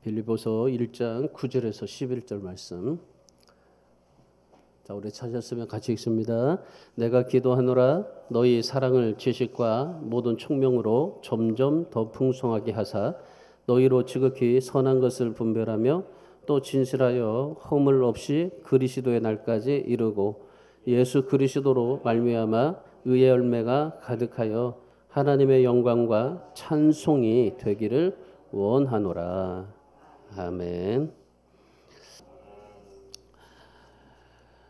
빌립보서 1장 9절에서 11절 말씀. 자, 우리 찾았으면 같이 읽습니다. 내가 기도하노라 너희 사랑을 지식과 모든 총명으로 점점 더 풍성하게 하사 너희로 지극히 선한 것을 분별하며 또 진실하여 허물 없이 그리스도의 날까지 이르고 예수 그리스도로 말미암아 의의 열매가 가득하여 하나님의 영광과 찬송이 되기를 원하노라. 아멘.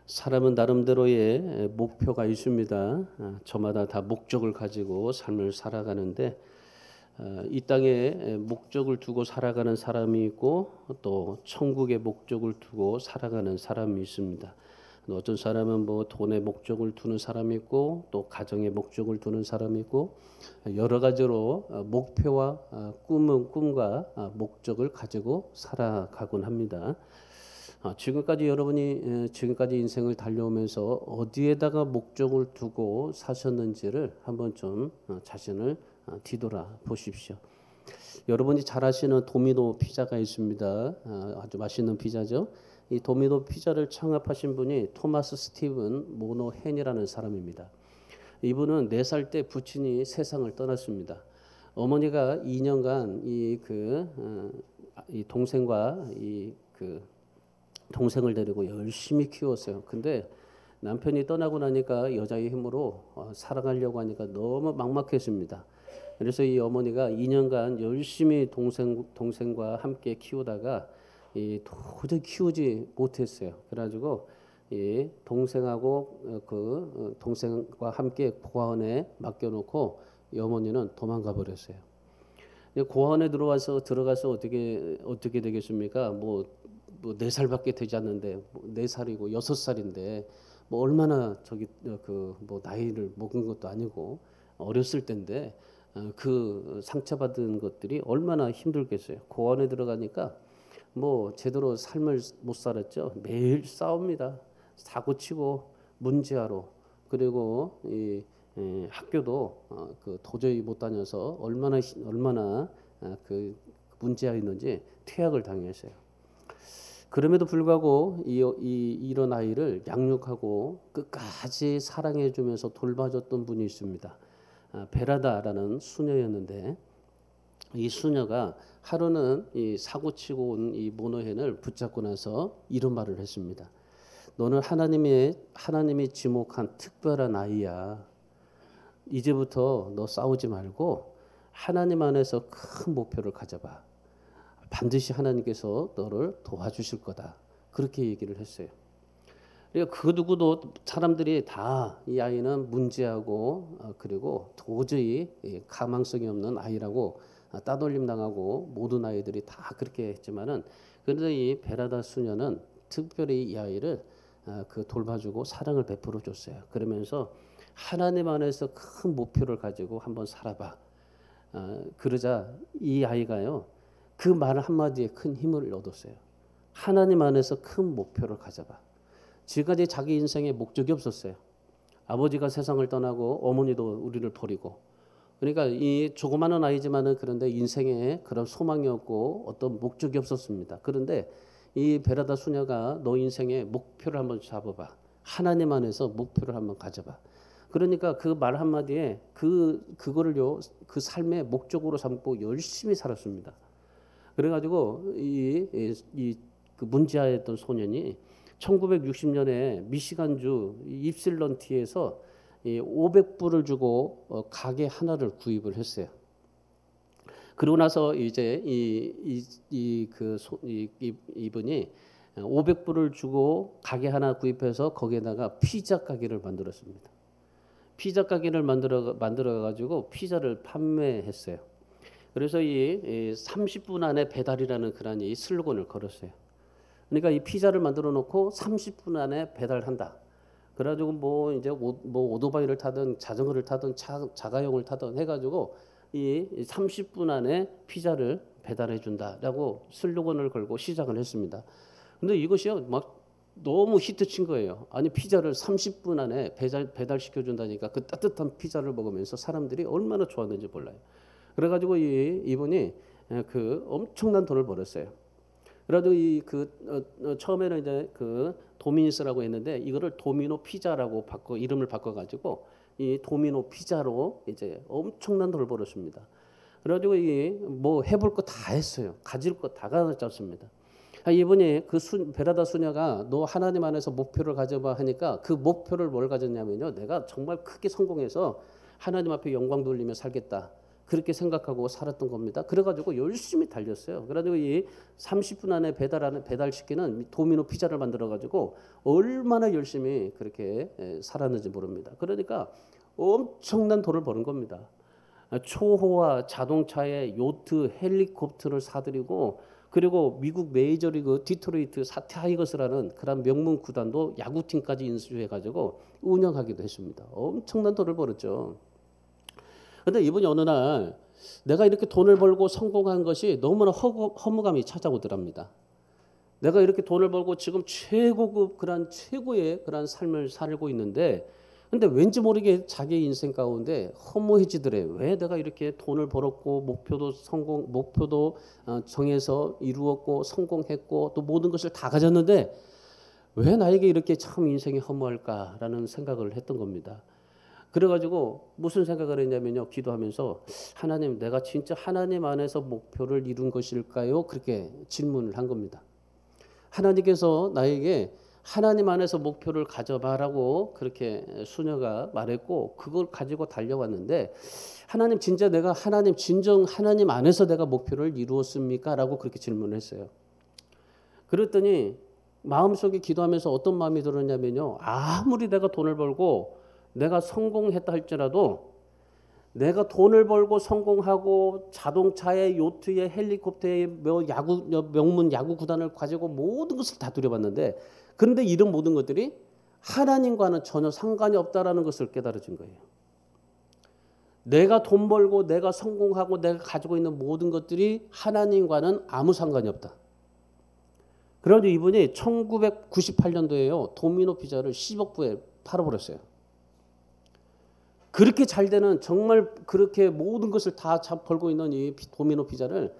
사람은 나름대로의 목표가 있습니다. 저마다 다 목적을 가지고 삶을 살아가는데 이 땅에 목적을 두고 살아가는 사람이 있고 또 천국의 목적을 두고 살아가는 사람이 있습니다. 어떤 사람은 뭐 돈의 목적을 두는 사람이 있고 또 가정의 목적을 두는 사람이 있고 여러 가지로 목표와 꿈과 목적을 가지고 살아가곤 합니다. 지금까지 여러분이 지금까지 인생을 달려오면서 어디에다가 목적을 두고 사셨는지를 한번 좀 자신을 뒤돌아 보십시오. 여러분이 잘 아시는 도미노 피자가 있습니다. 아주 맛있는 피자죠. 이 도미노 피자를 창업하신 분이 토마스 스티븐 모노헨이라는 사람입니다. 이분은 4살 때 부친이 세상을 떠났습니다. 어머니가 2년간 이 동생과 동생을 데리고 열심히 키웠어요. 근데 남편이 떠나고 나니까 여자의 힘으로 살아가려고 하니까 너무 막막했습니다. 그래서 이 어머니가 2년간 열심히 동생과 함께 키우다가 도저히 키우지 못했어요. 그래가지고 이 동생하고 동생과 함께 고아원에 맡겨놓고 이 어머니는 도망가 버렸어요. 고아원에 들어가서 어떻게 되겠습니까? 뭐 4살밖에 되지 않는데 4살이고 6살인데 뭐 얼마나 뭐 나이를 먹은 것도 아니고 어렸을 때인데 그 상처받은 것들이 얼마나 힘들겠어요. 고아원에 들어가니까 뭐 제대로 삶을 못 살았죠. 매일 싸웁니다. 사고치고 문제하러. 그리고 학교도 도저히 못 다녀서 얼마나 문제였는지 퇴학을 당했어요. 그럼에도 불구하고 이런 아이를 양육하고 끝까지 사랑해주면서 돌봐줬던 분이 있습니다. 베라다라는 수녀였는데 이 수녀가 하루는 이 사고치고 온 이 모노헨을 붙잡고 나서 이런 말을 했습니다. 너는 하나님이 지목한 특별한 아이야. 이제부터 너 싸우지 말고 하나님 안에서 큰 목표를 가져봐. 반드시 하나님께서 너를 도와주실 거다. 그렇게 얘기를 했어요. 그러니까 그 누구도 사람들이 다 이 아이는 문제하고 그리고 도저히 가망성이 없는 아이라고 따돌림 당하고 모든 아이들이 다 그렇게 했지만은 그래도 이 베라다 수녀는 특별히 이 아이를 돌봐주고 사랑을 베풀어 줬어요. 그러면서 하나님 안에서 큰 목표를 가지고 한번 살아봐. 그러자 이 아이가요. 그 말 한마디에 큰 힘을 얻었어요. 하나님 안에서 큰 목표를 가져봐. 지금까지 자기 인생에 목적이 없었어요. 아버지가 세상을 떠나고 어머니도 우리를 버리고 그러니까 이 조그마한 아이지만은 그런데 인생에 그런 소망이 없고 어떤 목적이 없었습니다. 그런데 이 베라다 수녀가 너 인생의 목표를 한번 잡아봐. 하나님 안에서 목표를 한번 가져봐. 그러니까 그 말 한마디에 그거를요 그 삶의 목적으로 삼고 열심히 살았습니다. 그래가지고 그 문제아였던 소년이 1960년에 미시간주 입실런티에서 500불을 주고 가게 하나를 구입을 했어요. 그러고 나서 이제 이분이 500불을 주고 가게 하나 구입해서 거기에다가 피자 가게를 만들었습니다. 피자 가게를 만들어 가지고 피자를 판매했어요. 그래서 이 30분 안에 배달이라는 그런 이 슬로건을 걸었어요. 그러니까 이 피자를 만들어 놓고 30분 안에 배달한다. 그래가지고 뭐 이제 오토바이를 타든 자전거를 타든 자가용을 타든 해가지고 이 30분 안에 피자를 배달해 준다라고 슬로건을 걸고 시작을 했습니다. 근데 이것이요 막 너무 히트친 거예요. 아니 피자를 30분 안에 배달시켜 준다니까 그 따뜻한 피자를 먹으면서 사람들이 얼마나 좋았는지 몰라요. 그래가지고 이분이 그 엄청난 돈을 벌었어요. 그래도 처음에는 이제 그 도미니스라고 했는데 이거를 도미노 피자라고 이름을 바꿔가지고 이 도미노 피자로 이제 엄청난 돈을 벌었습니다. 그래가지고 이 뭐 해볼 거 다 했어요. 가질 거 다 가졌습니다. 이분이 베라다 수녀가 너 하나님 안에서 목표를 가져봐 하니까 그 목표를 뭘 가졌냐면요. 내가 정말 크게 성공해서 하나님 앞에 영광 돌리며 살겠다. 그렇게 생각하고 살았던 겁니다. 그래가지고 열심히 달렸어요. 그래가지고 이 30분 안에 배달시키는 도미노 피자를 만들어가지고 얼마나 열심히 그렇게 살았는지 모릅니다. 그러니까 엄청난 돈을 버는 겁니다. 초호화 자동차에 요트, 헬리콥터를 사들이고 그리고 미국 메이저리그 디트로이트 타이거스라는 그런 명문 구단도 야구팀까지 인수해가지고 운영하기도 했습니다. 엄청난 돈을 벌었죠. 그런데 이분이 어느 날 내가 이렇게 돈을 벌고 성공한 것이 너무나 허무감이 찾아오더랍니다. 내가 이렇게 돈을 벌고 지금 최고급 최고의 그런 삶을 살고 있는데 근데 왠지 모르게 자기 인생 가운데 허무해지더래. 왜 내가 이렇게 돈을 벌었고 목표도 정해서 이루었고 성공했고 또 모든 것을 다 가졌는데 왜 나에게 이렇게 참 인생이 허무할까라는 생각을 했던 겁니다. 그래가지고 무슨 생각을 했냐면요. 기도하면서 하나님 내가 진짜 하나님 안에서 목표를 이룬 것일까요? 그렇게 질문을 한 겁니다. 하나님께서 나에게 하나님 안에서 목표를 가져봐라고 그렇게 수녀가 말했고 그걸 가지고 달려왔는데 하나님 진짜 내가 진정 하나님 안에서 내가 목표를 이루었습니까? 라고 그렇게 질문을 했어요. 그랬더니 마음속에 기도하면서 어떤 마음이 들었냐면요. 아무리 내가 돈을 벌고 내가 성공했다 할지라도 내가 돈을 벌고 성공하고 자동차에 요트에 헬리콥터에 명문 야구 구단을 가지고 모든 것을 다 누려봤는데 그런데 이런 모든 것들이 하나님과는 전혀 상관이 없다라는 것을 깨달아진 거예요. 내가 돈 벌고 내가 성공하고 내가 가지고 있는 모든 것들이 하나님과는 아무 상관이 없다. 그래서 이분이 1998년도에요. 도미노 피자를 10억 부에 팔아버렸어요. 그렇게 잘 되는 정말 그렇게 모든 것을 다 벌고 있는 이 도미노 피자를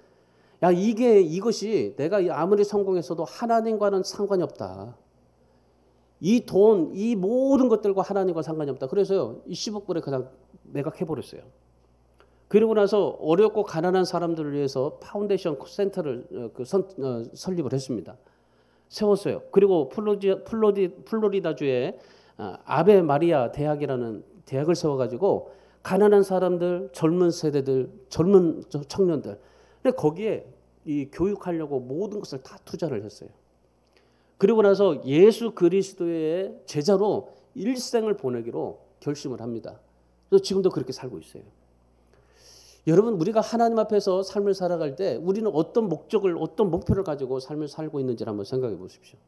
이것이 내가 아무리 성공했어도 하나님과는 상관이 없다. 이 돈, 이 모든 것들과 하나님과 상관이 없다. 그래서요, 이 10억 불에 그냥 매각해버렸어요. 그리고 나서 어렵고 가난한 사람들을 위해서 파운데이션 센터를 설립을 했습니다. 세웠어요. 그리고 플로리다주에 아베 마리아 대학이라는 대학을 세워가지고 가난한 사람들, 젊은 세대들, 젊은 청년들, 거기에 이 교육하려고 모든 것을 다 투자를 했어요. 그리고 나서 예수 그리스도의 제자로 일생을 보내기로 결심을 합니다. 그래서 지금도 그렇게 살고 있어요. 여러분 우리가 하나님 앞에서 삶을 살아갈 때 우리는 어떤 목표를 가지고 삶을 살고 있는지를 한번 생각해 보십시오.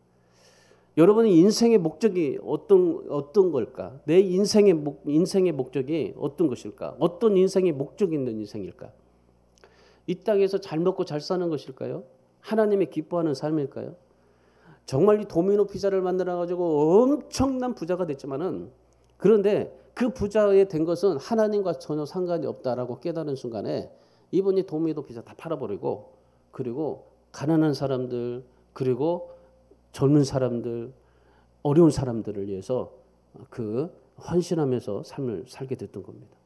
여러분의 인생의 목적이 어떤 걸까? 내 인생의 목적이 어떤 것일까? 어떤 인생의 목적이 있는 인생일까? 이 땅에서 잘 먹고 잘 사는 것일까요? 하나님이 기뻐하는 삶일까요? 정말 이 도미노 피자를 만들어가지고 엄청난 부자가 됐지만은 그런데 그 부자에 된 것은 하나님과 전혀 상관이 없다라고 깨달은 순간에 이분이 도미노 피자 다 팔아버리고 그리고 가난한 사람들 그리고 젊은 사람들 어려운 사람들을 위해서 헌신하면서 삶을 살게 됐던 겁니다.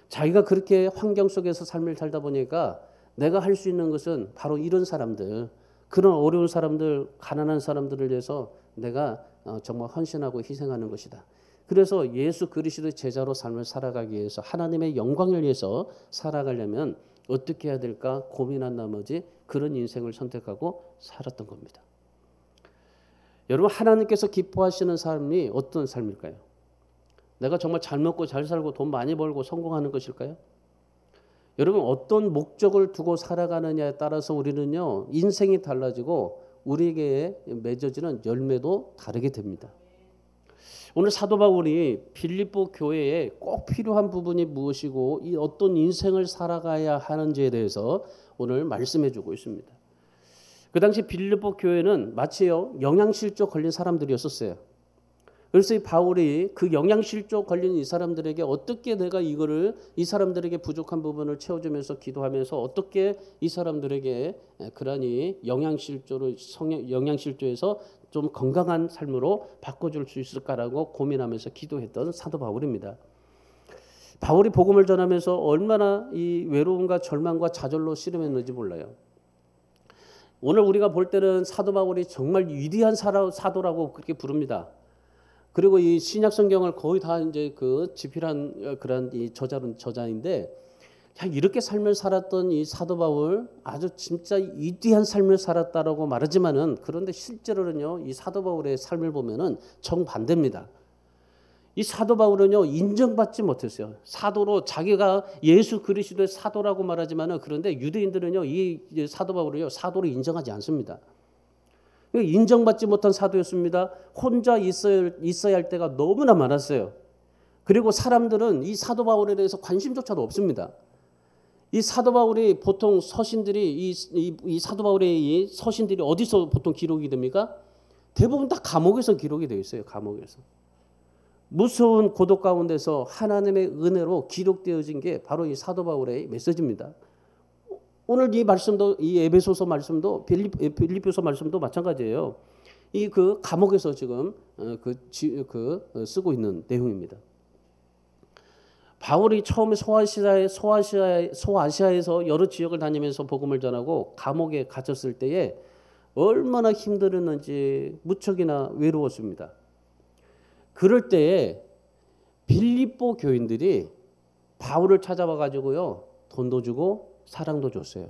자기가 그렇게 환경 속에서 삶을 살다 보니까 내가 할 수 있는 것은 바로 이런 사람들 그런 어려운 사람들 가난한 사람들을 위해서 내가 정말 헌신하고 희생하는 것이다. 그래서 예수 그리스도의 제자로 삶을 살아가기 위해서 하나님의 영광을 위해서 살아가려면 어떻게 해야 될까 고민한 나머지 그런 인생을 선택하고 살았던 겁니다. 여러분 하나님께서 기뻐하시는 삶이 어떤 삶일까요? 내가 정말 잘 먹고 잘 살고 돈 많이 벌고 성공하는 것일까요? 여러분 어떤 목적을 두고 살아가느냐에 따라서 우리는요 인생이 달라지고 우리에게 맺어지는 열매도 다르게 됩니다. 오늘 사도 바울이 빌립보 교회에 꼭 필요한 부분이 무엇이고 이 어떤 인생을 살아가야 하는지에 대해서 오늘 말씀해 주고 있습니다. 그 당시 빌립보 교회는 마치요 영양실조 걸린 사람들이었었어요. 그래서 이 바울이 그 영양실조 걸린 이 사람들에게 어떻게 내가 이거를 이 사람들에게 부족한 부분을 채워주면서 기도하면서 어떻게 이 사람들에게 그러니 영양실조에서 좀 건강한 삶으로 바꿔줄 수 있을까라고 고민하면서 기도했던 사도 바울입니다. 바울이 복음을 전하면서 얼마나 이 외로움과 절망과 좌절로 씨름했는지 몰라요. 오늘 우리가 볼 때는 사도 바울이 정말 위대한 사도라고 그렇게 부릅니다. 그리고 이 신약 성경을 거의 다 이제 그 집필한 그런 이 저자인데, 이렇게 삶을 살았던 이 사도 바울 아주 진짜 위대한 삶을 살았다라고 말하지만은, 그런데 실제로는요 이 사도 바울의 삶을 보면은 정반대입니다. 이 사도 바울은요 인정받지 못했어요. 사도로 자기가 예수 그리스도의 사도라고 말하지만은, 그런데 유대인들은요 이 사도 바울을요 사도로 인정하지 않습니다. 인정받지 못한 사도였습니다. 혼자 있어야 할 때가 너무나 많았어요. 그리고 사람들은 이 사도 바울에 대해서 관심조차도 없습니다. 이 사도 바울이 보통 서신들이 이 사도 바울의 이 서신들이 어디서 보통 기록이 됩니까? 대부분 다 감옥에서 기록이 되어 있어요. 감옥에서. 무서운 고독 가운데서 하나님의 은혜로 기록되어진 게 바로 이 사도 바울의 메시지입니다. 오늘 이 말씀도, 이 에베소서 말씀도, 빌립보서 말씀도 마찬가지예요. 이 그 감옥에서 지금 쓰고 있는 내용입니다. 바울이 처음에 소아시아에서 여러 지역을 다니면서 복음을 전하고 감옥에 갇혔을 때에 얼마나 힘들었는지 무척이나 외로웠습니다. 그럴 때에 빌립보 교인들이 바울을 찾아와 가지고요 돈도 주고 사랑도 줬어요.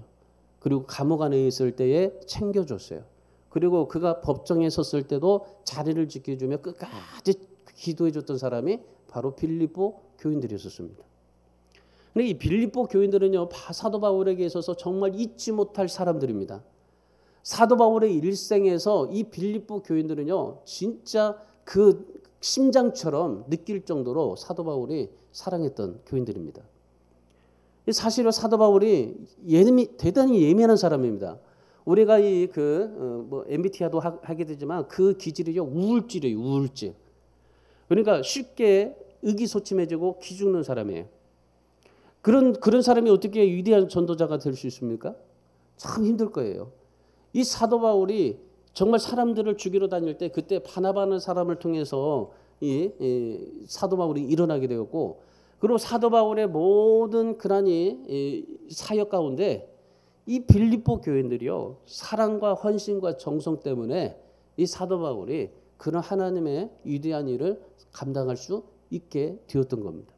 그리고 감옥 안에 있을 때에 챙겨줬어요. 그리고 그가 법정에 섰을 때도 자리를 지켜주며 끝까지 기도해줬던 사람이 바로 빌립보 교인들이었습니다. 근데 이 빌립보 교인들은요 사도 바울에게 있어서 정말 잊지 못할 사람들입니다. 사도 바울의 일생에서 이 빌립보 교인들은요 진짜 그 심장처럼 느낄 정도로 사도 바울이 사랑했던 교인들입니다. 사실은 사도 바울이 대단히 예민한 사람입니다. 우리가 MBTI도 하게 되지만 그 기질이요 우울증이에요. 우울증. 그러니까 쉽게 의기소침해지고 기죽는 사람이에요. 그런 사람이 어떻게 위대한 전도자가 될 수 있습니까? 참 힘들 거예요. 이 사도 바울이 정말 사람들을 죽이러 다닐 때 그때 바나바라는 사람을 통해서 이 사도 바울이 일어나게 되었고, 그리고 사도 바울의 모든 그러니 사역 가운데 이 빌립보 교인들이요 사랑과 헌신과 정성 때문에 이 사도 바울이 그런 하나님의 위대한 일을 감당할 수 있게 되었던 겁니다.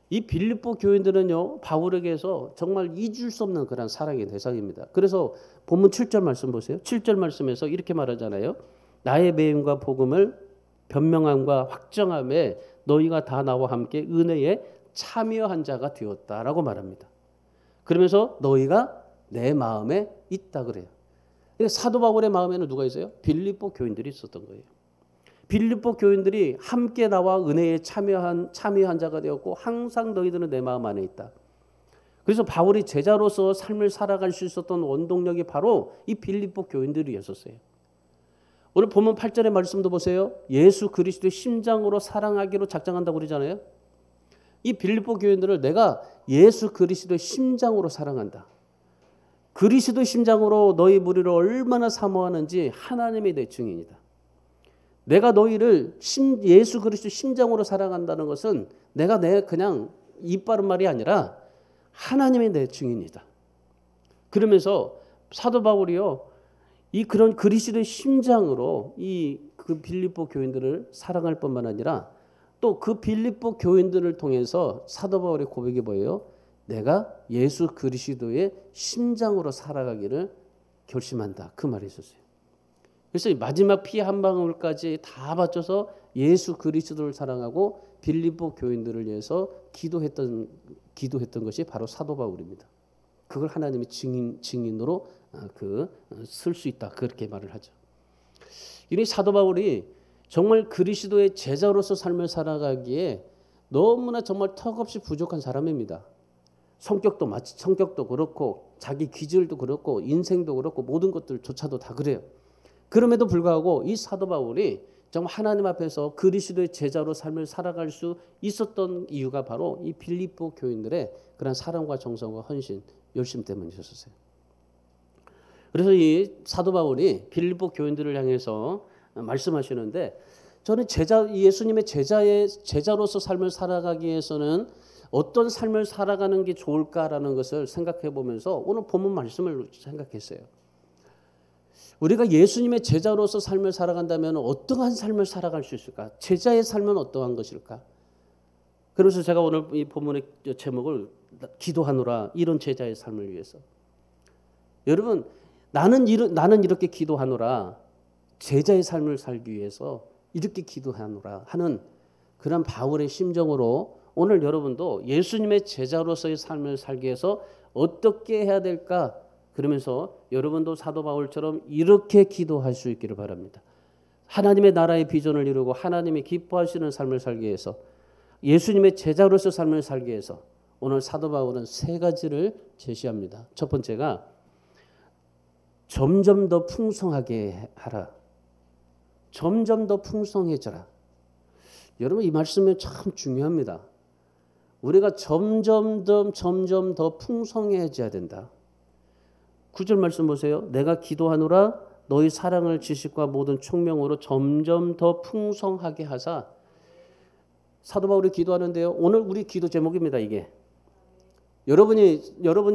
이 빌립보 교인들은요 바울에게서 정말 잊을 수 없는 그런 사랑의 대상입니다. 그래서 본문 7절 말씀 보세요. 7절 말씀에서 이렇게 말하잖아요. 나의 배임과 복음을 변명함과 확정함에 너희가 다 나와 함께 은혜에 참여한 자가 되었다라고 말합니다. 그러면서 너희가 내 마음에 있다 그래요. 사도 바울의 마음에는 누가 있어요? 빌립보 교인들이 있었던 거예요. 빌립보 교인들이 함께 나와 은혜에 참여한 자가 되었고 항상 너희들은 내 마음 안에 있다. 그래서 바울이 제자로서 삶을 살아갈 수 있었던 원동력이 바로 이 빌립보 교인들이었어요. 오늘 본문 8절의 말씀도 보세요. 예수 그리스도의 심장으로 사랑하기로 작정한다고 그러잖아요. 이 빌립보 교인들을 내가 예수 그리스도의 심장으로 사랑한다. 그리스도의 심장으로 너희 무리를 얼마나 사모하는지 하나님이 내 증인이다. 내가 너희를 예수 그리스도 심장으로 사랑한다는 것은 내가 그냥 입 바른 말이 아니라 하나님이 내 증인이다. 그러면서 사도 바울이요 이 그런 그리스도의 심장으로 그 빌립보 교인들을 사랑할 뿐만 아니라 또 그 빌립보 교인들을 통해서 사도 바울의 고백이 뭐예요? 내가 예수 그리스도의 심장으로 살아가기를 결심한다. 그 말이 있었어요. 그래서 마지막 피 한 방울까지 다 바쳐서 예수 그리스도를 사랑하고 빌립보 교인들을 위해서 기도했던 것이 바로 사도 바울입니다. 그걸 하나님이 증인으로 쓸 수 있다. 그렇게 말을 하죠. 이 사도 바울이 정말 그리스도의 제자로서 삶을 살아가기에 너무나 정말 턱없이 부족한 사람입니다. 성격도 그렇고 자기 기질도 그렇고 인생도 그렇고 모든 것들조차도 다 그래요. 그럼에도 불구하고 이 사도 바울이 정말 하나님 앞에서 그리스도의 제자로 삶을 살아갈 수 있었던 이유가 바로 이 빌립보 교인들의 그런 사랑과 정성과 헌신, 열심 때문이었어요. 그래서 이 사도 바울이 빌립보 교인들을 향해서 말씀하시는데, 저는 예수님의 제자로서 삶을 살아가기 위해서는 어떤 삶을 살아가는 게 좋을까라는 것을 생각해 보면서 오늘 본문 말씀을 생각했어요. 우리가 예수님의 제자로서 삶을 살아간다면 어떠한 삶을 살아갈 수 있을까? 제자의 삶은 어떠한 것일까? 그래서 제가 오늘 이 본문의 제목을 기도하노라, 이런 제자의 삶을 위해서. 여러분, 나는 이렇게 기도하노라, 제자의 삶을 살기 위해서 이렇게 기도하노라 하는 그런 바울의 심정으로 오늘 여러분도 예수님의 제자로서의 삶을 살기 위해서 어떻게 해야 될까? 그러면서 여러분도 사도 바울처럼 이렇게 기도할 수 있기를 바랍니다. 하나님의 나라의 비전을 이루고 하나님이 기뻐하시는 삶을 살기 위해서, 예수님의 제자로서 삶을 살기 위해서 오늘 사도 바울은 3가지를 제시합니다. 첫 번째가 점점 더 풍성하게 하라. 점점 더 풍성해져라. 여러분, 이 말씀이 참 중요합니다. 우리가 점점 더 풍성해져야 된다. 9절 말씀 보세요. 내가 기도하노라 너희 사랑을 지식과 모든 총명으로 점점 더 풍성하게 하사. 사도 바울이 기도하는데요. 오늘 우리 기도 제목입니다. 이게. 여러분이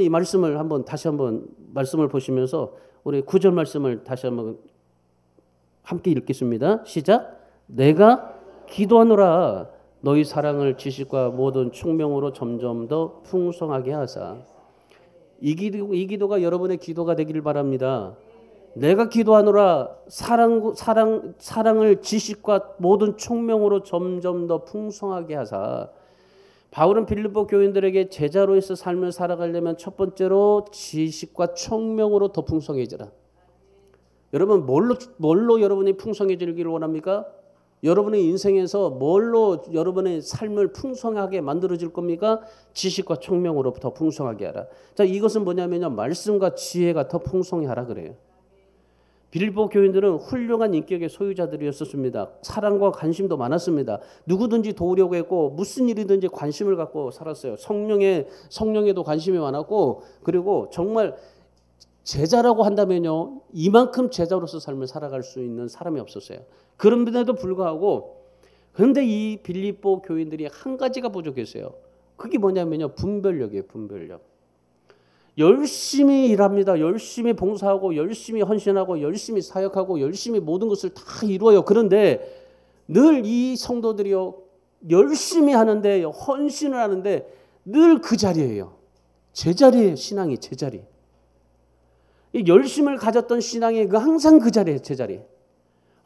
이 말씀을 다시 한번 말씀을 보시면서 우리 9절 말씀을 다시 한번 함께 읽겠습니다. 시작. 내가 기도하노라 너희 사랑을 지식과 모든 총명으로 점점 더 풍성하게 하사. 이 기도가 여러분의 기도가 되기를 바랍니다. 내가 기도하노라 사랑을 지식과 모든 총명으로 점점 더 풍성하게 하사. 바울은 빌립보 교인들에게 제자로서 삶을 살아가려면 첫 번째로 지식과 총명으로 더 풍성해져라. 여러분, 뭘로 여러분이 풍성해지기를 원합니까? 여러분의 인생에서 뭘로 여러분의 삶을 풍성하게 만들어질 겁니까? 지식과 총명으로 더 풍성하게 하라. 자, 이것은 뭐냐면요, 말씀과 지혜가 더 풍성히 하라 그래요. 빌립보 교인들은 훌륭한 인격의 소유자들이었습니다. 사랑과 관심도 많았습니다. 누구든지 도우려고 했고 무슨 일이든지 관심을 갖고 살았어요. 성령에도 관심이 많았고, 그리고 정말 제자라고 한다면요, 이만큼 제자로서 삶을 살아갈 수 있는 사람이 없었어요. 그런데도 불구하고, 그런데 이 빌립보 교인들이 한 가지가 부족했어요. 그게 뭐냐면요, 분별력이에요. 분별력. 열심히 일합니다. 열심히 봉사하고 열심히 헌신하고 열심히 사역하고 열심히 모든 것을 다 이루어요. 그런데 늘 이 성도들이요, 열심히 하는데, 헌신을 하는데 늘 그 자리예요. 제자리예요. 신앙이 제자리. 이 열심을 가졌던 신앙이 항상 그 자리예요. 제자리.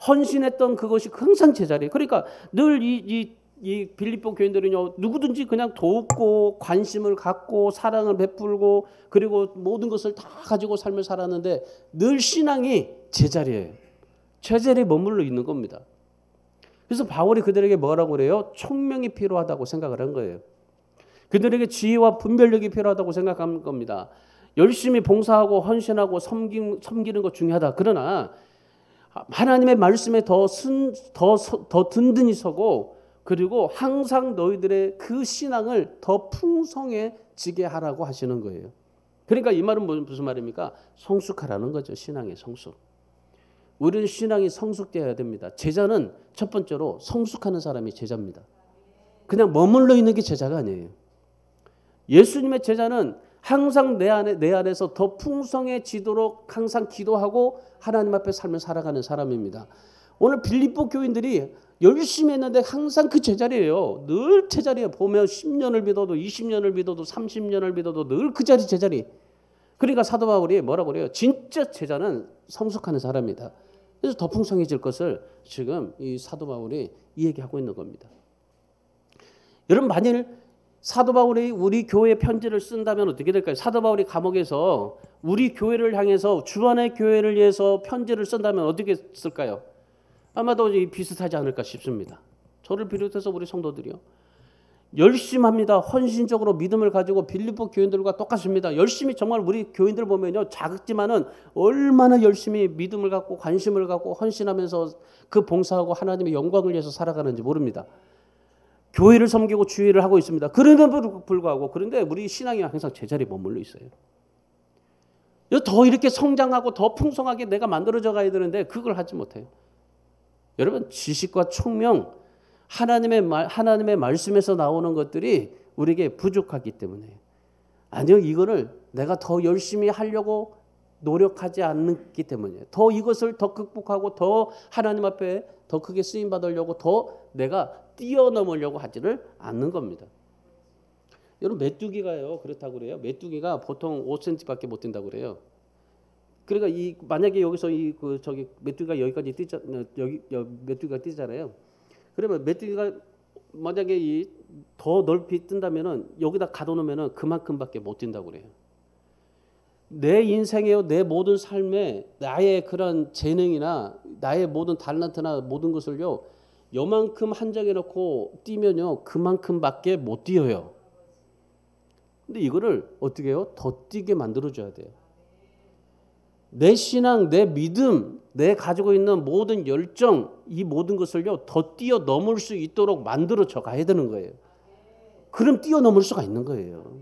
헌신했던 그것이 항상 제자리. 그러니까 늘 이 빌립보 교인들은요, 누구든지 그냥 돕고 관심을 갖고 사랑을 베풀고 그리고 모든 것을 다 가지고 삶을 살았는데 늘 신앙이 제자리예요. 제자리에 머물러 있는 겁니다. 그래서 바울이 그들에게 뭐라고 그래요? 총명이 필요하다고 생각을 한 거예요. 그들에게 지혜와 분별력이 필요하다고 생각한 겁니다. 열심히 봉사하고 헌신하고 섬기는 것 중요하다. 그러나 하나님의 말씀에 더 든든히 서고, 그리고 항상 너희들의 그 신앙을 더 풍성해지게 하라고 하시는 거예요. 그러니까 이 말은 무슨 말입니까? 성숙하라는 거죠. 신앙의 성숙. 우리는 신앙이 성숙되어야 됩니다. 제자는 첫 번째로 성숙하는 사람이 제자입니다. 그냥 머물러 있는 게 제자가 아니에요. 예수님의 제자는 항상 내 안에서 더 풍성해지도록 항상 기도하고 하나님 앞에 삶을 살아가는 사람입니다. 오늘 빌립보 교인들이 열심히 했는데 항상 그 제자리예요. 늘 제자리에 보면 10년을 믿어도 20년을 믿어도 30년을 믿어도 늘 그 자리 제자리. 그러니까 사도 바울이 뭐라고 그래요? 진짜 제자는 성숙하는 사람이다. 그래서 더 풍성해질 것을 지금 이 사도 바울이 이 얘기하고 있는 겁니다. 여러분, 만일 사도 바울이 우리 교회 편지를 쓴다면 어떻게 될까요? 사도 바울이 감옥에서 우리 교회를 향해서 주안의 교회를 위해서 편지를 쓴다면 어떻게 쓸까요? 아마도 비슷하지 않을까 싶습니다. 저를 비롯해서 우리 성도들이요. 열심히 합니다. 헌신적으로 믿음을 가지고 빌립보 교인들과 똑같습니다. 열심히 정말 우리 교인들 보면요, 작지만은 얼마나 열심히 믿음을 갖고 관심을 갖고 헌신하면서 그 봉사하고 하나님의 영광을 위해서 살아가는지 모릅니다. 교회를 섬기고 주의를 하고 있습니다. 그런데도 불구하고 그런데 우리 신앙이 항상 제자리에 머물러 있어요. 더 이렇게 성장하고 더 풍성하게 내가 만들어져 가야 되는데 그걸 하지 못해요. 여러분, 지식과 총명, 하나님의 말씀에서 나오는 것들이 우리에게 부족하기 때문에, 아니요, 이거를 내가 더 열심히 하려고 노력하지 않기 때문에, 더 이것을 더 극복하고 더 하나님 앞에 더 크게 쓰임 받으려고 더 내가 뛰어넘으려고 하지를 않는 겁니다. 여러분, 메뚜기가요 그렇다고 그래요. 메뚜기가 보통 5cm밖에 못 뛴다고 그래요. 그러니까 만약에 여기서 메뚜기가 여기까지 메뚜기가 뛰잖아요. 그러면 메뚜기가 만약에 더 넓이 뜬다면은 여기다 가둬놓으면은 그만큼밖에 못 뛴다고 그래요. 내 인생에요, 내 모든 삶에 나의 그런 재능이나 나의 모든 달란트나 모든 것을요, 요만큼 한정해 놓고 뛰면요, 그만큼밖에 못 뛰어요. 근데 이거를 어떻게 해요? 더 뛰게 만들어줘야 돼요. 내 신앙, 내 믿음, 내 가지고 있는 모든 열정, 이 모든 것을요, 더 뛰어넘을 수 있도록 만들어져 가야 되는 거예요. 그럼 뛰어넘을 수가 있는 거예요.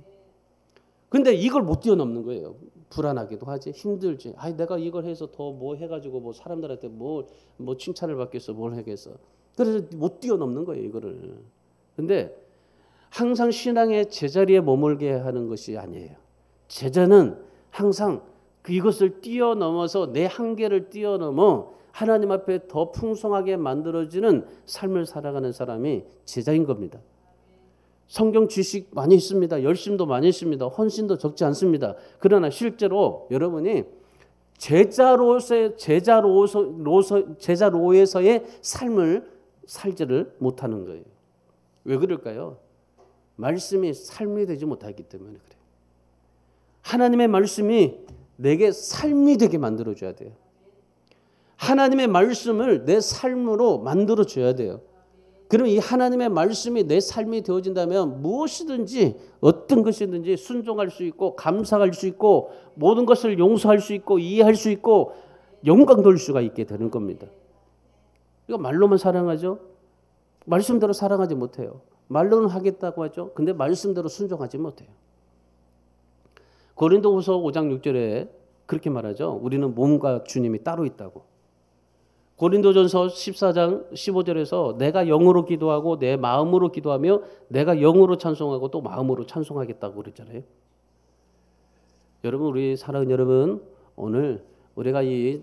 근데 이걸 못 뛰어넘는 거예요. 불안하기도 하지, 힘들지. 내가 이걸 해서 더 뭐 해가지고 뭐 사람들한테 뭐 칭찬을 받겠어, 뭘 하겠어. 그래서 못 뛰어넘는 거예요, 이거를. 근데 항상 신앙의 제자리에 머물게 하는 것이 아니에요. 제자는 항상 이것을 뛰어넘어서 내 한계를 뛰어넘어 하나님 앞에 더 풍성하게 만들어지는 삶을 살아가는 사람이 제자인 겁니다. 성경 지식 많이 있습니다. 열심도 많이 있습니다. 헌신도 적지 않습니다. 그러나 실제로 여러분이 제자로에서의 삶을 살지를 못하는 거예요. 왜 그럴까요? 말씀이 삶이 되지 못하기 때문에 그래요. 하나님의 말씀이 내게 삶이 되게 만들어줘야 돼요. 하나님의 말씀을 내 삶으로 만들어줘야 돼요. 그러면 이 하나님의 말씀이 내 삶이 되어진다면 무엇이든지 어떤 것이든지 순종할 수 있고 감사할 수 있고 모든 것을 용서할 수 있고 이해할 수 있고 영광 돌릴 수가 있게 되는 겁니다. 이거 말로만 사랑하죠? 말씀대로 사랑하지 못해요. 말로는 하겠다고 하죠. 근데 말씀대로 순종하지 못해요. 고린도후서 5장 6절에 그렇게 말하죠. 우리는 몸과 주님이 따로 있다고. 고린도전서 14장 15절에서 내가 영으로 기도하고 내 마음으로 기도하며 내가 영으로 찬송하고 또 마음으로 찬송하겠다고 그랬잖아요. 여러분, 우리 사랑하는 여러분, 오늘 우리가 이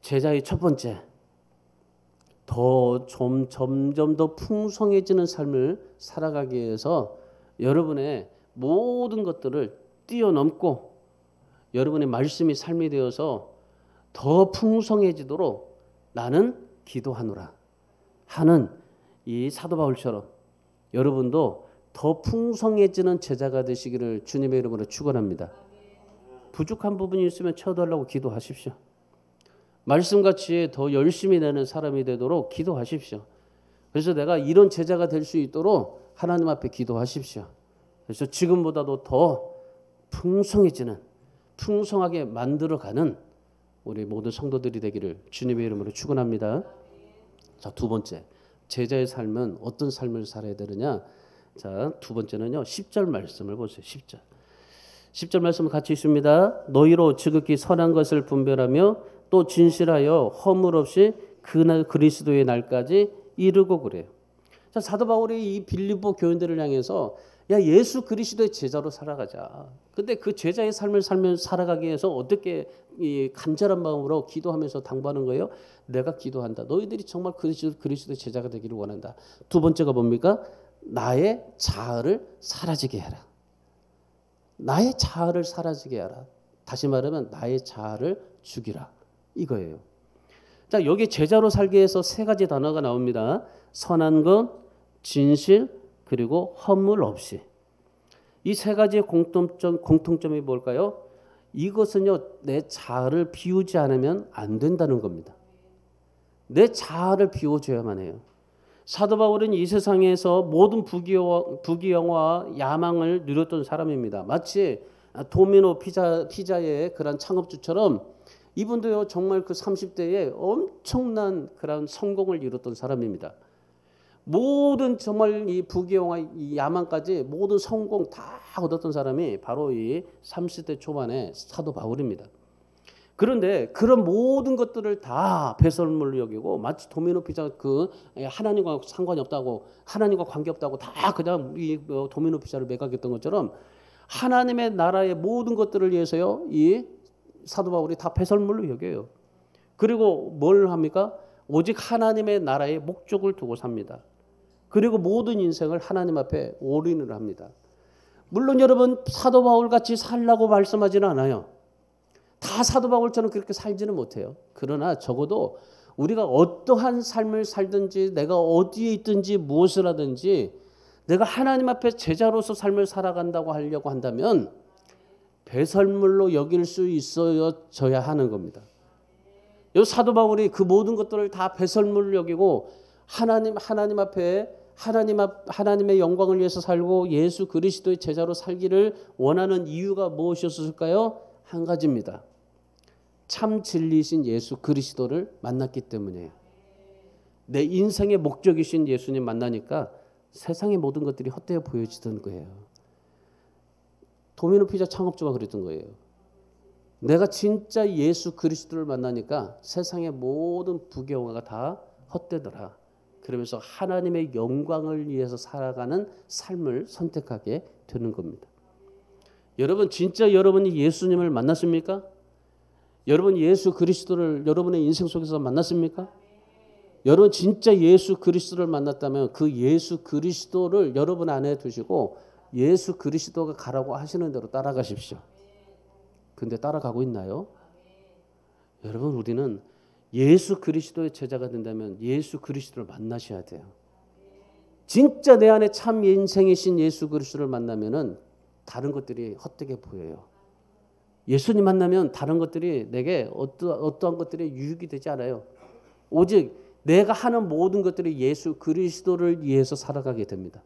제자의 첫 번째 점점 더 풍성해지는 삶을 살아가기 위해서 여러분의 모든 것들을 뛰어넘고 여러분의 말씀이 삶이 되어서 더 풍성해지도록 나는 기도하노라 하는 이 사도 바울처럼 여러분도 더 풍성해지는 제자가 되시기를 주님의 이름으로 축원합니다. 부족한 부분이 있으면 채워달라고 기도하십시오. 말씀과 지혜 더 열심히 내는 사람이 되도록 기도하십시오. 그래서 내가 이런 제자가 될 수 있도록 하나님 앞에 기도하십시오. 그래서 지금보다도 더 풍성해지는, 풍성하게 만들어가는 우리 모든 성도들이 되기를 주님의 이름으로 축원합니다. 자, 두 번째, 제자의 삶은 어떤 삶을 살아야 되느냐? 자, 두 번째는요, 10절 말씀을 보세요. 10절 말씀을 같이 있습니다. 너희로 지극히 선한 것을 분별하며 또 진실하여 허물 없이 그날 그리스도의 날까지 이르고 그래요. 자, 사도 바울이 이 빌립보 교인들을 향해서 야, 예수 그리스도의 제자로 살아가자. 근데 그 제자의 삶을 살아가기 위해서 어떻게 이 간절한 마음으로 기도하면서 당부하는 거예요? 내가 기도한다. 너희들이 정말 그리스도의 제자가 되기를 원한다. 두 번째가 뭡니까? 나의 자아를 사라지게 해라. 나의 자아를 사라지게 하라. 다시 말하면 나의 자아를 죽이라. 이거예요. 자, 여기 제자로 살기 위해서 세 가지 단어가 나옵니다. 선한 것, 진실, 그리고 허물 없이. 이 세 가지의 공통점이 뭘까요? 이것은요, 내 자아를 비우지 않으면 안 된다는 겁니다. 내 자아를 비워줘야만 해요. 사도 바울은 이 세상에서 모든 부귀영화와 야망을 누렸던 사람입니다. 마치 도미노 피자의 그런 창업주처럼 이분도요 정말 그 30대에 엄청난 그런 성공을 이뤘던 사람입니다. 모든 정말 이 부귀영화, 이 야망까지 모든 성공 다 얻었던 사람이 바로 이 30대 초반의 사도 바울입니다. 그런데 그런 모든 것들을 다 배설물로 여기고 마치 도미노 피자 그 하나님과 상관이 없다고 하나님과 관계 없다고 다 그냥 이 도미노 피자를 매각했던 것처럼 하나님의 나라의 모든 것들을 위해서요 이 사도 바울이 다 배설물로 여겨요. 그리고 뭘 합니까? 오직 하나님의 나라의 목적을 두고 삽니다. 그리고 모든 인생을 하나님 앞에 올인을 합니다. 물론 여러분 사도 바울 같이 살라고 말씀하지는 않아요. 다 사도 바울처럼 그렇게 살지는 못해요. 그러나 적어도 우리가 어떠한 삶을 살든지 내가 어디에 있든지 무엇을 하든지 내가 하나님 앞에 제자로서 삶을 살아간다고 하려고 한다면 배설물로 여길 수 있어야 하는 겁니다. 이 사도 바울이 그 모든 것들을 다 배설물로 여기고 하나님 앞에 하나님의 영광을 위해서 살고 예수 그리스도의 제자로 살기를 원하는 이유가 무엇이었을까요? 한 가지입니다. 참 진리이신 예수 그리스도를 만났기 때문이에요. 내 인생의 목적이신 예수님 만나니까 세상의 모든 것들이 헛되어 보여지던 거예요. 도미노 피자 창업주가 그랬던 거예요. 내가 진짜 예수 그리스도를 만나니까 세상의 모든 부귀영화가 다 헛되더라. 그러면서 하나님의 영광을 위해서 살아가는 삶을 선택하게 되는 겁니다. 여러분 진짜 여러분이 예수님을 만났습니까? 여러분 예수 그리스도를 여러분의 인생 속에서 만났습니까? 여러분 진짜 예수 그리스도를 만났다면 그 예수 그리스도를 여러분 안에 두시고 예수 그리스도가 가라고 하시는 대로 따라가십시오. 근데 따라가고 있나요? 여러분 우리는 예수 그리스도의 제자가 된다면 예수 그리스도를 만나셔야 돼요. 진짜 내 안에 참 인생이신 예수 그리스도를 만나면은 다른 것들이 헛되게 보여요. 예수님 만나면 다른 것들이 내게 어떠한 것들이 유익이 되지 않아요. 오직 내가 하는 모든 것들이 예수 그리스도를 위해서 살아가게 됩니다.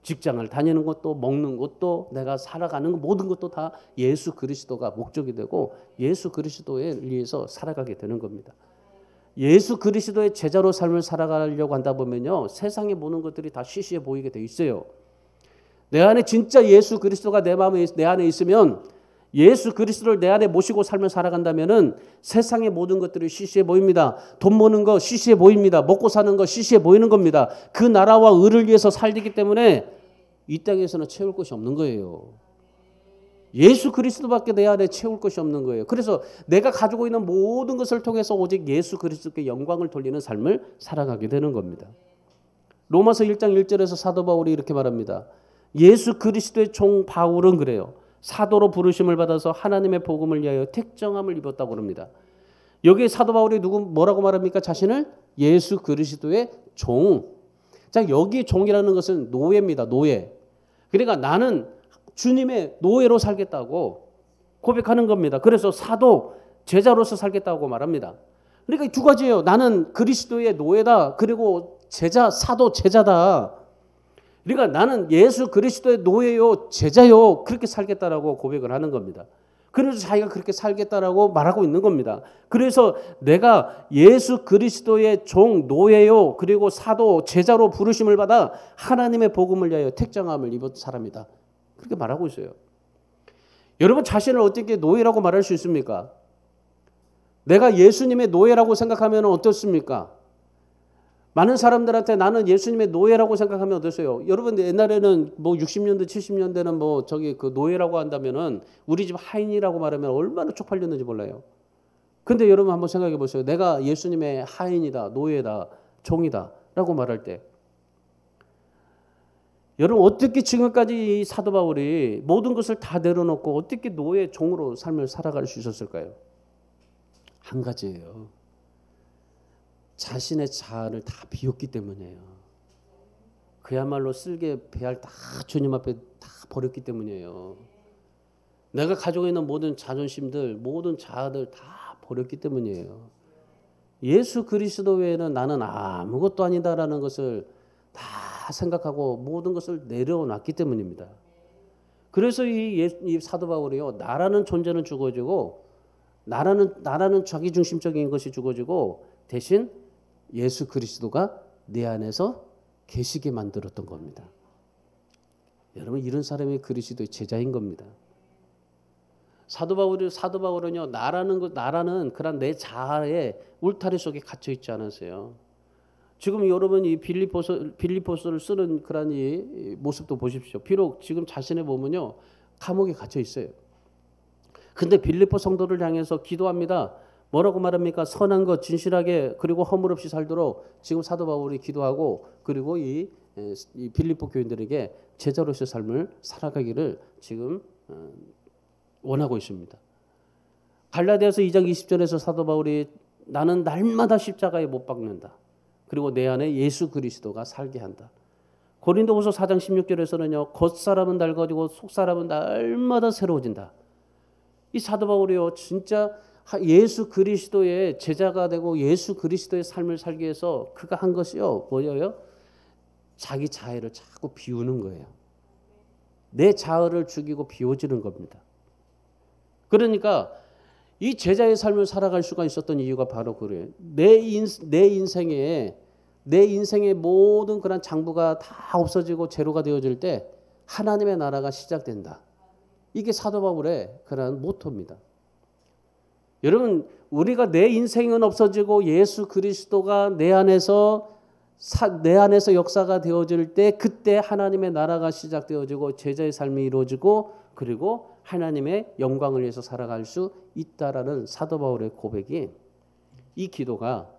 직장을 다니는 것도 먹는 것도 내가 살아가는 모든 것도 다 예수 그리스도가 목적이 되고 예수 그리스도에 의해서 살아가게 되는 겁니다. 예수 그리스도의 제자로 삶을 살아가려고 한다 보면요. 세상에 보는 것들이 다 시시해 보이게 돼 있어요. 내 안에 진짜 예수 그리스도가 내 마음에 내 안에 있으면 예수 그리스도를 내 안에 모시고 삶을 살아간다면은 세상의 모든 것들이 시시해 보입니다. 돈 버는 거 시시해 보입니다. 먹고 사는 거 시시해 보이는 겁니다. 그 나라와 의를 위해서 살기 때문에 이 땅에서는 채울 것이 없는 거예요. 예수 그리스도밖에 내 안에 채울 것이 없는 거예요. 그래서 내가 가지고 있는 모든 것을 통해서 오직 예수 그리스도께 영광을 돌리는 삶을 살아가게 되는 겁니다. 로마서 1장 1절에서 사도 바울이 이렇게 말합니다. 예수 그리스도의 종 바울은 그래요. 사도로 부르심을 받아서 하나님의 복음을 위하여 택정함을 입었다고 합니다. 여기 사도 바울이 뭐라고 말합니까? 자신을 예수 그리스도의 종. 자, 여기 종이라는 것은 노예입니다. 노예. 그러니까 나는 주님의 노예로 살겠다고 고백하는 겁니다. 그래서 사도, 제자로서 살겠다고 말합니다. 그러니까 두 가지예요. 나는 그리스도의 노예다. 그리고 제자, 사도, 제자다. 그러니까 나는 예수 그리스도의 노예요, 제자요, 그렇게 살겠다라고 고백을 하는 겁니다. 그래서 자기가 그렇게 살겠다라고 말하고 있는 겁니다. 그래서 내가 예수 그리스도의 종, 노예요, 그리고 사도, 제자로 부르심을 받아 하나님의 복음을 위하여 택정함을 입은 사람이다. 그렇게 말하고 있어요. 여러분 자신을 어떻게 노예라고 말할 수 있습니까? 내가 예수님의 노예라고 생각하면 어떻습니까? 많은 사람들한테 나는 예수님의 노예라고 생각하면 어떠세요? 여러분 옛날에는 뭐 60년대 70년대는 뭐 저기 그 노예라고 한다면은 우리 집 하인이라고 말하면 얼마나 쪽팔렸는지 몰라요. 근데 여러분 한번 생각해 보세요. 내가 예수님의 하인이다, 노예다, 종이다라고 말할 때 여러분 어떻게 지금까지 이 사도 바울이 모든 것을 다 내려놓고 어떻게 노예 종으로 삶을 살아갈 수 있었을까요? 한 가지예요. 자신의 자아를 다 비웠기 때문이에요. 그야말로 쓸개 배알 다 주님 앞에 다 버렸기 때문이에요. 내가 가지고 있는 모든 자존심들, 모든 자아들 다 버렸기 때문이에요. 예수 그리스도 외에는 나는 아무것도 아니다라는 것을 다 생각하고 모든 것을 내려놨기 때문입니다. 그래서 이 사도 바울이요, 나라는 존재는 죽어지고 나라는 자기중심적인 것이 죽어지고 대신 예수 그리스도가 내 안에서 계시게 만들었던 겁니다. 여러분, 이런 사람이 그리스도의 제자인 겁니다. 사도 바울은요, 나라는 그런 내 자아의 울타리 속에 갇혀 있지 않았어요. 지금 여러분 이 빌립보서를 쓰는 그런 이 모습도 보십시오. 비록 지금 자신의 몸은요, 감옥에 갇혀 있어요. 근데 빌립보 성도를 향해서 기도합니다. 뭐라고 말합니까? 선한 것 진실하게 그리고 허물 없이 살도록 지금 사도 바울이 기도하고, 그리고 이 빌립보 교인들에게 제자로서의 삶을 살아가기를 지금 원하고 있습니다. 갈라디아서 2장 20절에서 사도 바울이 나는 날마다 십자가에 못 박는다. 그리고 내 안에 예수 그리스도가 살게 한다. 고린도후서 4장 16절에서는요. 겉사람은 낡아지고 속사람은 날마다 새로워진다. 이 사도 바울이요, 진짜 예수 그리스도의 제자가 되고 예수 그리스도의 삶을 살기 위해서 그가 한 것이요, 뭐예요? 자기 자아를 자꾸 비우는 거예요. 내 자아를 죽이고 비워지는 겁니다. 그러니까 이 제자의 삶을 살아갈 수가 있었던 이유가 바로 그래요. 내 인생의 모든 그런 장부가 다 없어지고 제로가 되어질 때 하나님의 나라가 시작된다. 이게 사도 바울의 그런 모토입니다. 여러분, 우리가 내 인생은 없어지고 예수 그리스도가 내 안에서 역사가 되어질 때 그때 하나님의 나라가 시작되어지고 제자의 삶이 이루어지고 그리고 하나님의 영광을 위해서 살아갈 수 있다라는 사도 바울의 고백이, 이 기도가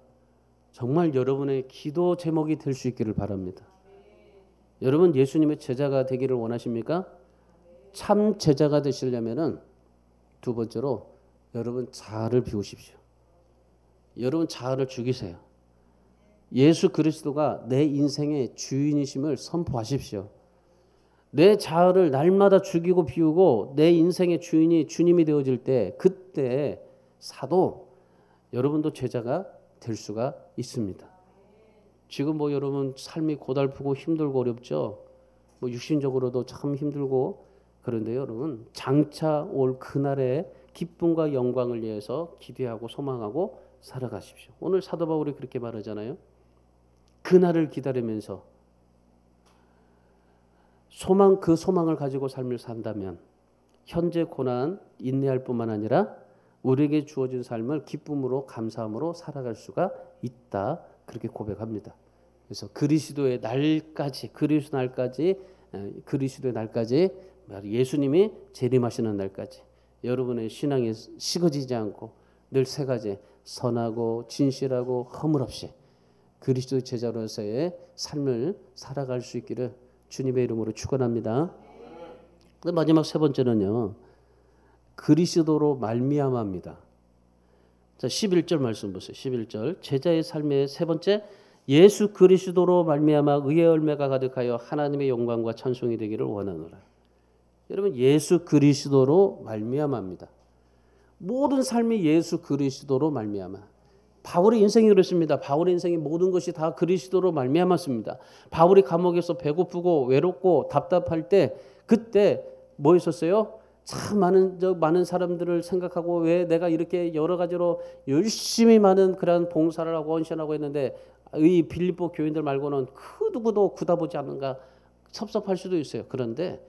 정말 여러분의 기도 제목이 될 수 있기를 바랍니다. 여러분, 예수님의 제자가 되기를 원하십니까? 참 제자가 되시려면은 두 번째로 여러분 자아를 비우십시오. 여러분 자아를 죽이세요. 예수 그리스도가 내 인생의 주인이심을 선포하십시오. 내 자아를 날마다 죽이고 비우고 내 인생의 주인이 주님이 되어질 때 그때 사도 여러분도 제자가 될 수가 있습니다. 지금 뭐 여러분 삶이 고달프고 힘들고 어렵죠. 뭐 육신적으로도 참 힘들고 그런데 여러분 장차 올 그날의 기쁨과 영광을 위해서 기대하고 소망하고 살아가십시오. 오늘 사도 바울이 그렇게 말하잖아요. 그날을 기다리면서 그 소망을 가지고 삶을 산다면 현재 고난 인내할 뿐만 아니라 우리에게 주어진 삶을 기쁨으로 감사함으로 살아갈 수가 있다. 그렇게 고백합니다. 그래서 그리스도의 날까지 예수님이 재림하시는 날까지 여러분의 신앙이 식어지지 않고 늘 세 가지 선하고 진실하고 허물 없이 그리스도의 제자로서의 삶을 살아갈 수 있기를 주님의 이름으로 축원합니다. 마지막 세 번째는요. 그리스도로 말미암아입니다. 자, 11절 말씀 보세요. 11절. 제자의 삶의 세 번째, 예수 그리스도로 말미암아 의의 열매가 가득하여 하나님의 영광과 찬송이 되기를 원하노라. 여러분, 예수 그리스도로 말미암아입니다. 모든 삶이 예수 그리스도로 말미암아. 바울의 인생이 그렇습니다. 바울의 인생의 모든 것이 다 그리스도로 말미암았습니다. 바울이 감옥에서 배고프고 외롭고 답답할 때 그때 뭐 있었어요? 참 많은 사람들을 생각하고 왜 내가 이렇게 여러 가지로 열심히 많은 그런 봉사를 하고 헌신하고 했는데 이 빌립보 교인들 말고는 그 누구도 굳어보지 않는가 섭섭할 수도 있어요. 그런데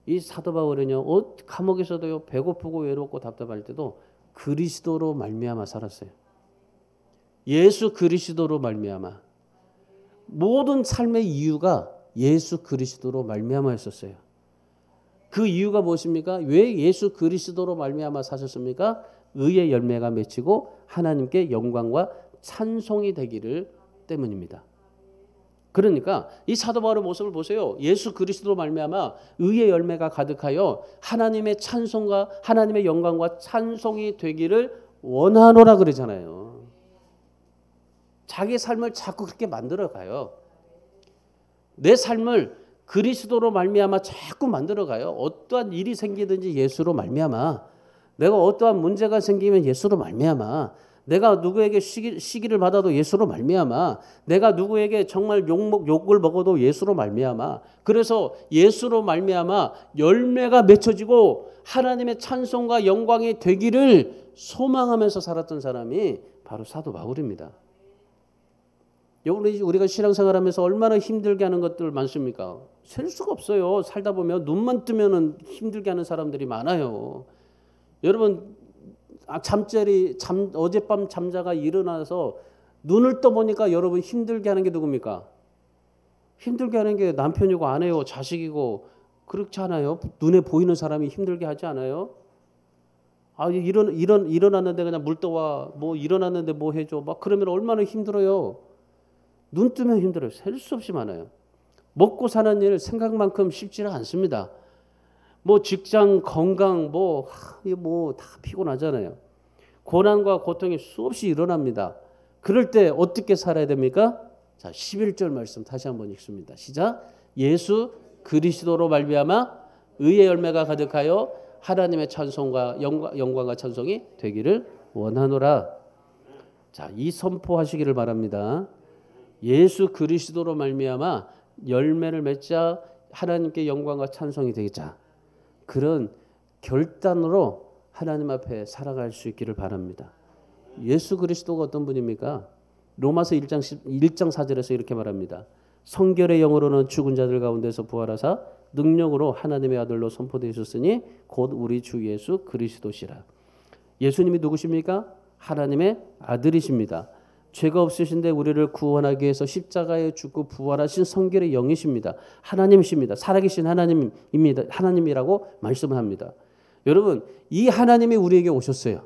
이 사도 바울은요, 감옥에서도요 배고프고 외롭고 답답할 때도 그리스도로 말미암아 살았어요. 예수 그리스도로 말미암아. 모든 삶의 이유가 예수 그리스도로 말미암아였었어요. 그 이유가 무엇입니까? 왜 예수 그리스도로 말미암아 사셨습니까? 의의 열매가 맺히고 하나님께 영광과 찬송이 되기를 때문입니다. 그러니까 이 사도 바울의 모습을 보세요. 예수 그리스도로 말미암아 의의 열매가 가득하여 하나님의 찬송과 하나님의 영광과 찬송이 되기를 원하노라 그러잖아요. 자기 삶을 자꾸 그렇게 만들어가요. 내 삶을 그리스도로 말미암아 자꾸 만들어가요. 어떠한 일이 생기든지 예수로 말미암아. 내가 어떠한 문제가 생기면 예수로 말미암아. 내가 누구에게 시기를 받아도 예수로 말미암아. 내가 누구에게 정말 욕을 먹어도 예수로 말미암아. 그래서 예수로 말미암아 열매가 맺혀지고 하나님의 찬송과 영광이 되기를 소망하면서 살았던 사람이 바로 사도 바울입니다. 우리가 신앙생활하면서 얼마나 힘들게 하는 것들 많습니까? 셀 수가 없어요. 살다 보면 눈만 뜨면은 힘들게 하는 사람들이 많아요. 여러분 어젯밤 잠자가 일어나서 눈을 떠보니까 여러분 힘들게 하는 게 누굽니까? 힘들게 하는 게 남편이고 아내요, 자식이고 그렇지 않아요? 눈에 보이는 사람이 힘들게 하지 않아요? 일어났는데 그냥 물 떠와, 뭐 일어났는데 뭐 해줘, 막 그러면 얼마나 힘들어요. 눈 뜨면 힘들어요. 셀 수 없이 많아요. 먹고 사는 일 생각만큼 쉽지는 않습니다. 뭐 직장, 건강, 뭐 다 피곤하잖아요. 고난과 고통이 수없이 일어납니다. 그럴 때 어떻게 살아야 됩니까? 자, 11절 말씀 다시 한번 읽습니다. 시작. 예수 그리스도로 말미암아 의의 열매가 가득하여 하나님의 찬송과 영광과 찬송이 되기를 원하노라. 자, 이 선포하시기를 바랍니다. 예수 그리스도로 말미암아 열매를 맺자 하나님께 영광과 찬송이 되자. 그런 결단으로 하나님 앞에 살아갈 수 있기를 바랍니다. 예수 그리스도가 어떤 분입니까? 로마서 1장 4절에서 이렇게 말합니다. 성결의 영으로는 죽은 자들 가운데서 부활하사 능력으로 하나님의 아들로 선포되셨으니 곧 우리 주 예수 그리스도시라. 예수님이 누구십니까? 하나님의 아들이십니다. 죄가 없으신데 우리를 구원하기 위해서 십자가에 죽고 부활하신 성결의 영이십니다. 하나님이십니다. 살아계신 하나님입니다. 하나님이라고 말씀을 합니다. 여러분, 이 하나님이 우리에게 오셨어요.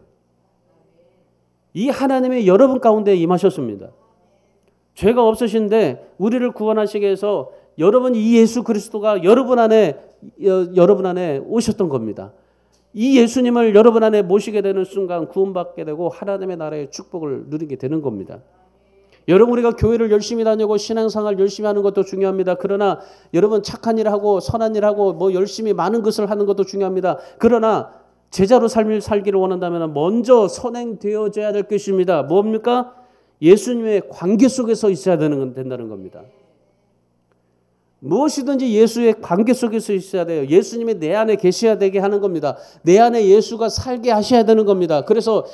이 하나님이 여러분 가운데 임하셨습니다. 죄가 없으신데 우리를 구원하시기 위해서 여러분 이 예수 그리스도가 여러분 안에 오셨던 겁니다. 이 예수님을 여러분 안에 모시게 되는 순간 구원받게 되고 하나님의 나라의 축복을 누리게 되는 겁니다. 여러분 우리가 교회를 열심히 다니고 신앙생활 열심히 하는 것도 중요합니다. 그러나 여러분 착한 일 하고 선한 일 하고 뭐 열심히 많은 것을 하는 것도 중요합니다. 그러나 제자로 살기를 원한다면 먼저 선행되어져야 될 것입니다. 뭡니까? 예수님의 관계 속에서 있어야 된다는 겁니다. 무엇이든지 예수의 관계 속에서 있어야 돼요. 예수님이 내 안에 계셔야 되게 하는 겁니다. 내 안에 예수가 살게 하셔야 되는 겁니다. 그래서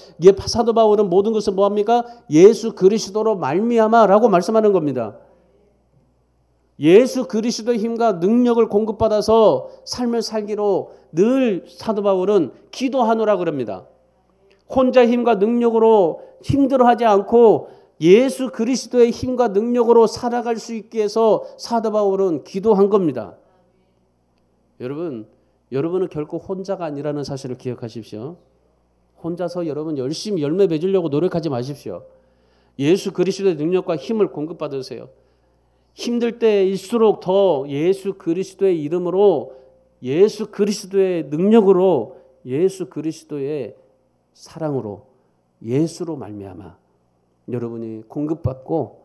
사도 바울은 모든 것을 뭐합니까? 예수 그리스도로 말미암아라고 말씀하는 겁니다. 예수 그리스도의 힘과 능력을 공급받아서 삶을 살기로 늘 사도 바울은 기도하노라 그럽니다. 혼자 힘과 능력으로 힘들어하지 않고 예수 그리스도의 힘과 능력으로 살아갈 수 있게 해서 사도 바울은 기도한 겁니다. 여러분은 결코 혼자가 아니라는 사실을 기억하십시오. 혼자서 여러분 열심히 열매 맺으려고 노력하지 마십시오. 예수 그리스도의 능력과 힘을 공급받으세요. 힘들 때일수록 더 예수 그리스도의 이름으로, 예수 그리스도의 능력으로, 예수 그리스도의 사랑으로, 예수로 말미암아 여러분이 공급받고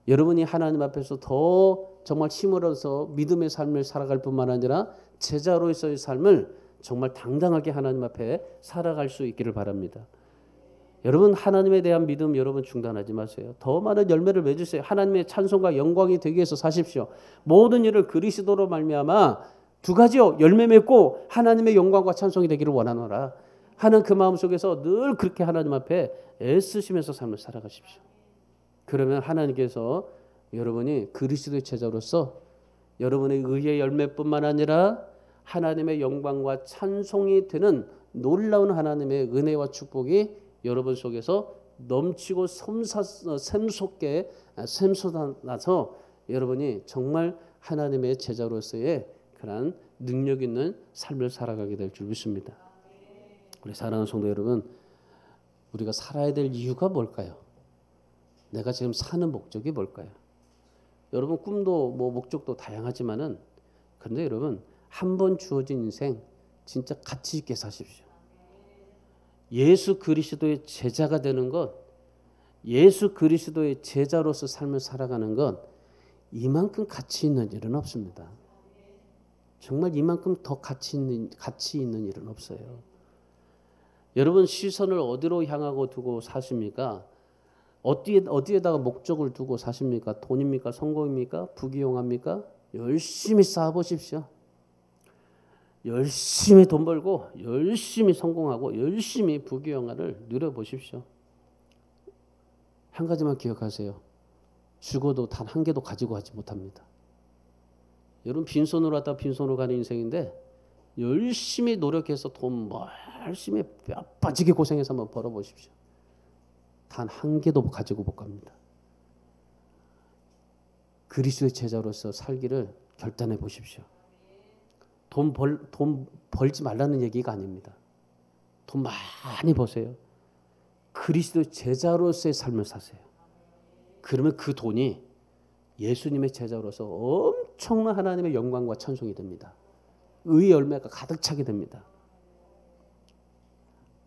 여러분이 하나님 앞에서 더 정말 힘을 얻어서 믿음의 삶을 살아갈 뿐만 아니라 제자로서의 삶을 정말 당당하게 하나님 앞에 살아갈 수 있기를 바랍니다. 여러분 하나님에 대한 믿음 여러분 중단하지 마세요. 더 많은 열매를 맺으세요. 하나님의 찬송과 영광이 되기 위해서 사십시오. 모든 일을 그리스도로 말미암아 두 가지요. 열매 맺고 하나님의 영광과 찬송이 되기를 원하노라 하는 그 마음 속에서 늘 그렇게 하나님 앞에 애쓰시면서 삶을 살아가십시오. 그러면 하나님께서 여러분이 그리스도의 제자로서 여러분의 의의 열매뿐만 아니라 하나님의 영광과 찬송이 되는 놀라운 하나님의 은혜와 축복이 여러분 속에서 넘치고 샘솟게 샘솟아나서 여러분이 정말 하나님의 제자로서의 그런 능력 있는 삶을 살아가게 될 줄 믿습니다. 우리 사랑하는 성도 여러분, 우리가 살아야 될 이유가 뭘까요? 내가 지금 사는 목적이 뭘까요? 여러분 꿈도 뭐 목적도 다양하지만은 그런데 여러분 한 번 주어진 인생 진짜 가치 있게 사십시오. 예수 그리스도의 제자가 되는 것, 예수 그리스도의 제자로서 삶을 살아가는 것, 이만큼 가치 있는 일은 없습니다. 정말 이만큼 더 가치 있는 일은 없어요. 여러분 시선을 어디로 향하고 두고 사십니까? 어디에다가 목적을 두고 사십니까? 돈입니까? 성공입니까? 부귀영화입니까? 열심히 쌓아보십시오. 열심히 돈 벌고 열심히 성공하고 열심히 부귀영화를 누려보십시오. 한 가지만 기억하세요. 죽어도 단 한 개도 가지고 가지 못합니다. 여러분 빈손으로 왔다 빈손으로 가는 인생인데 열심히 노력해서 돈 열심히 뼈 빠지게 고생해서 한번 벌어보십시오. 단 한 개도 가지고 못 갑니다. 그리스도의 제자로서 살기를 결단해 보십시오. 돈 벌지 말라는 얘기가 아닙니다. 돈 많이 버세요. 그리스도의 제자로서의 삶을 사세요. 그러면 그 돈이 예수님의 제자로서 엄청난 하나님의 영광과 찬송이 됩니다. 의의 열매가 가득 차게 됩니다.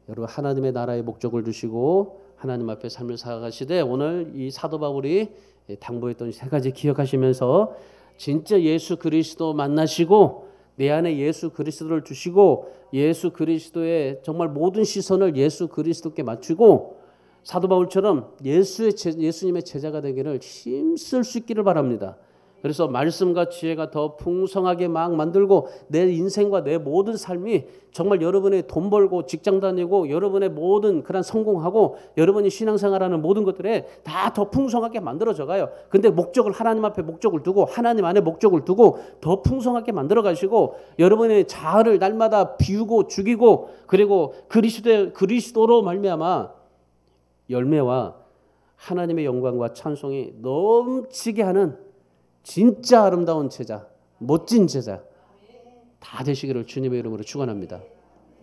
여러분 하나님의 나라의 목적을 두시고 하나님 앞에 삶을 살아가시되 오늘 이 사도 바울이 당부했던 세 가지 기억하시면서 진짜 예수 그리스도 만나시고 내 안에 예수 그리스도를 두시고 예수 그리스도의 정말 모든 시선을 예수 그리스도께 맞추고 사도 바울처럼 예수님의 제자가 되기를 힘쓸 수 있기를 바랍니다. 그래서 말씀과 지혜가 더 풍성하게 막 만들고 내 인생과 내 모든 삶이 정말 여러분의 돈 벌고 직장 다니고 여러분의 모든 그런 성공하고 여러분이 신앙생활하는 모든 것들에 다 더 풍성하게 만들어져 가요. 근데 목적을 하나님 앞에 목적을 두고 하나님 안에 목적을 두고 더 풍성하게 만들어 가시고 여러분의 자아를 날마다 비우고 죽이고 그리고 그리스도로 말미암아 열매와 하나님의 영광과 찬송이 넘치게 하는 진짜 아름다운 제자, 멋진 제자 다 되시기를 주님의 이름으로 축원합니다.